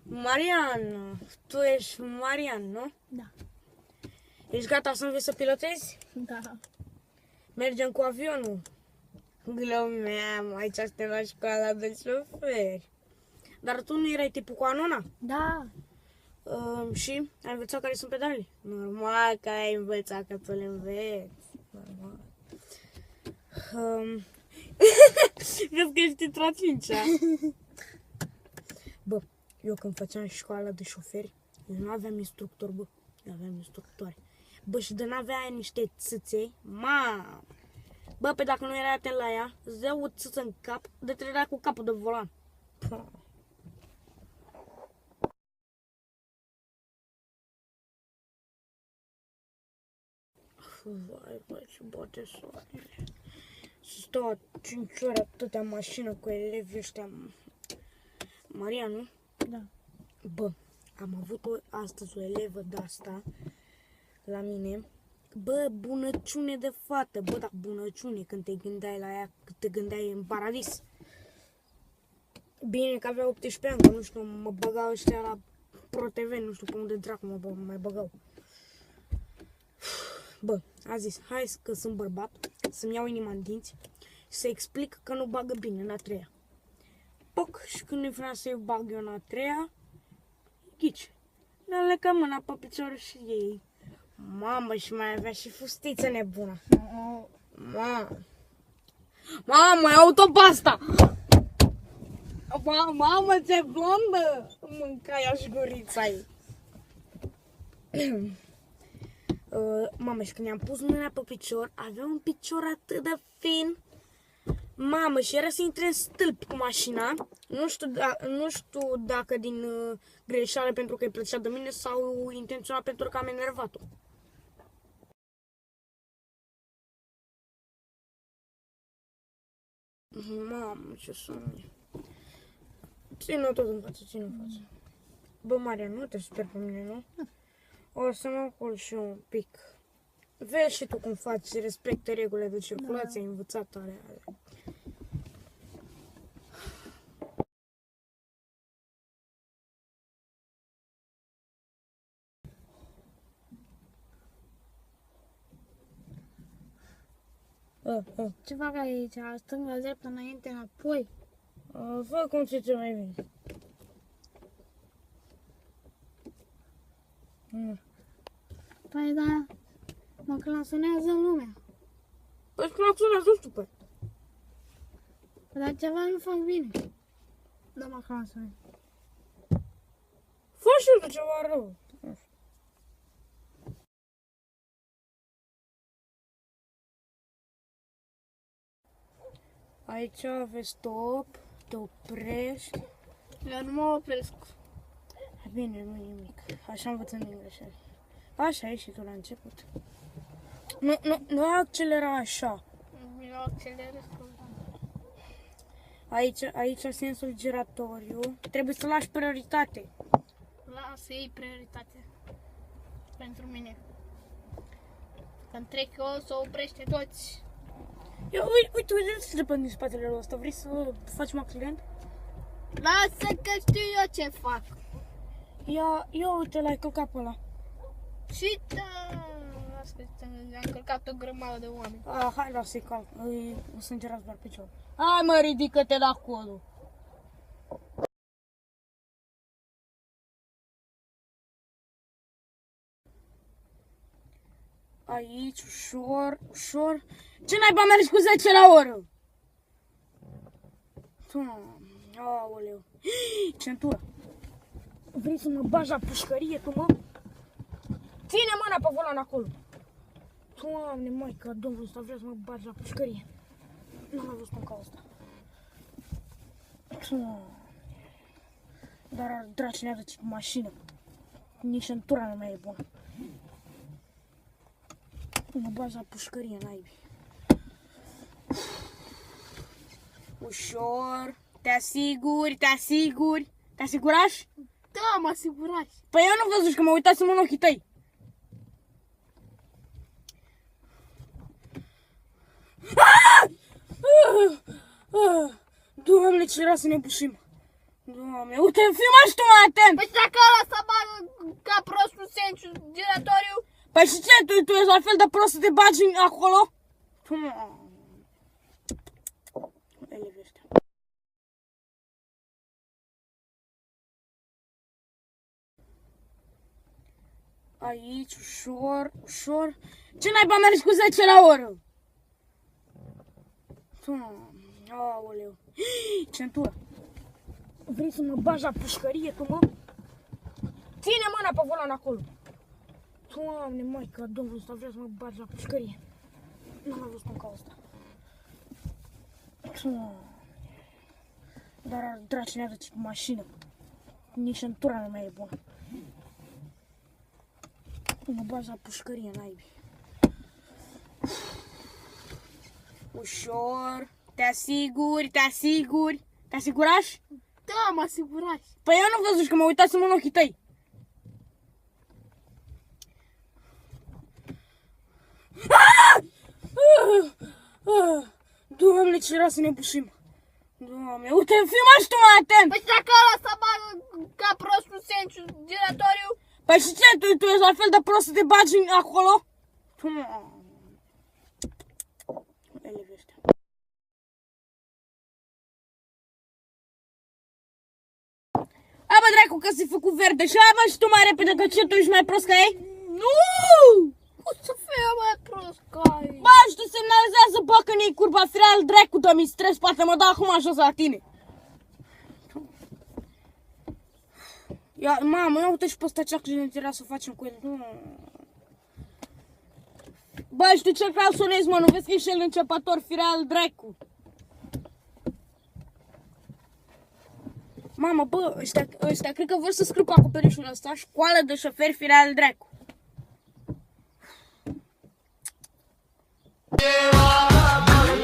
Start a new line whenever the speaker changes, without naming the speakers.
Marian, tu ești Marian, nu?
Da.
Ești gata să înveți să pilotezi?
Da.
Mergem cu avionul. Glumeam, aici suntem la școala de șoferi. Dar tu nu erai tipul cu Anona?
Da.
Și ai învățat care sunt pedalele? Normal că ai învățat, că tu le înveți. Normal. Vezi că ești intrat 5-a. Bă, eu când făceam școala de șoferi, eu nu aveam instructor, bă. Eu aveam instructoare. Bă, și de n-avea aia niște țâței, mamă. Bă, pe dacă nu erai atent la ea, îți dea o țâță în cap, de trădea cu capul de volan. Vai, bă, ce bate soarele. Să stau 5 ore atâtea mașină cu elevii ăștia. Maria, nu?
Da.
Bă, am avut astăzi o elevă de-asta la mine. Bă, bunăciune de fată, bă, dar bunăciune când te gândeai la ea, când te gândeai în paradis. Bine că avea 18 ani, că nu știu, mă băgau ăștia la ProTV, nu știu pe unde dracu mă mai băgau. Bă, a zis, hai că sunt bărbat, să-mi iau inima în dinți și să explic că nu bagă bine în a treia. Poc, și când îi vrea să-i bag eu în a treia, ghici, le lecă mâna pe picior și ei. Mamă, și mai avea și fustiță nebună. Mamă. Mamă, e autopasta! Mamă, ce blondă! Mâncai și gurița ei. Mamă, și când i-am pus mâna pe picior, avea un picior atât de fin. Mamă, și era să intre în stâlp cu mașina. Nu știu dacă din greșeală pentru că îi plăcea de mine sau intenționat pentru că am enervat-o. Mamă, ce somn. Ține-o tot în față, ține-o în față. Bă, Maria, nu te super pe mine, nu? O să mă culc și eu un pic. Vezi și tu cum faci, respectă regulile de circulație, ai învățat alea.
Ce fac aici? Stânga, dreapta, înainte, înapoi?
Fă cum ți ce mai bine.
Păi da, mă clasonează lumea.
Păi claxonează, nu știu, păi.
Dar ceva nu fac bine. Da, mă clasonează.
Fă și tu ceva rău. Aici aveți stop, te oprești.
Eu nu mă opresc.
Bine, nu e nimic. Așa învățăm din greșeli. Așa e și tu la început. Nu accelera așa.
Eu accelerez.
Aici sensul giratoriu. Trebuie să lași prioritate.
Lasă ei prioritate. Pentru mine. Când trec eu, să oprește toți.
Uite, ce pe din spatele ăsta. Vrei să facem accident?
Lasă că știu eu ce fac.
Ia uite, l-ai călcat pe ăla.
Și da, lasă că am călcat o grămadă de oameni.
Hai, lasă-i calc. O să încerați doar piciorul. Hai, mă, ridică-te de acolo. Aici, ușor, ușor. Ce naiba mergi cu 10 la oră? Aoleu. Centură. Vrei să mă bagi la pușcărie, tu, mă? Ține mâna pe volan acolo. Doamne, maica Domnul ăsta, vrea să mă bagi la pușcărie. Nu am văzut cum ca asta. Dar draci ne aduce cu mașină. Nici centura nu mai e bună. Mă bagi la pușcărie, naibii. Ușor. Te asiguri, te asiguri. Te asigurași?
Da, mă asigurați.
Păi eu nu văzut că mă uitasem în ochii tăi. Doamne, ce era să ne bușim. Doamne, uite, fii mai și tu mai atent!
Păi dacă ăla să bagă ca prostul Senciu giratoriu?
Păi și ce, tu ești la fel de prost să te bagi acolo? Elevii ăștia. Aici, ușor, ușor. Ce naiba mergi cu 10 la oră? Aoleu. Centură. Vrei să mă bagi la pușcărie, tu, mă? Ține mâna pe volan acolo. Doamne, maică, domnul ăsta vrea să mă bagi la pușcărie. Nu am văzut cum ca ăsta. Dar draci ne arăți cu mașină. Nici centura nu mai e bună. Mă bagi la pușcărie, naibii. Ușor. Te asiguri, te asiguri. Te asigurași?
Da, mă asigurați.
Păi eu nu văzut că mă uitasem în ochii tăi. Doamne, ce era să ne bușim. Doamne, uite, fii mai și tu mai atent.
Păi dacă ăla să bagă ca prostul Senciu giratoriu?
Păi și ce, tu ești la fel de prost să te bagi acolo? Elevii ăștia. Hai bă, dracu, că s-ai făcut verde și hai bă și tu mai repede, că ce, tu ești mai prost ca ei?
Nu! Cum să fie mai prost ca ei?
Bă, și tu semnalizează, bă, când e curba firea al dracu, dă-mi stres, poate mă dau acum jos la tine. Ia, mamă, ia uite și pe ăsta ceac ce era să facem cu el. Bă, și tu ce calsonezi, mă, nu vezi că ești el începător, firea al dracu. Mamă, bă, ăștia cred că vor să scrie cu acoperișul ăsta, școală de șoferi, firea al dracu.
Yeah.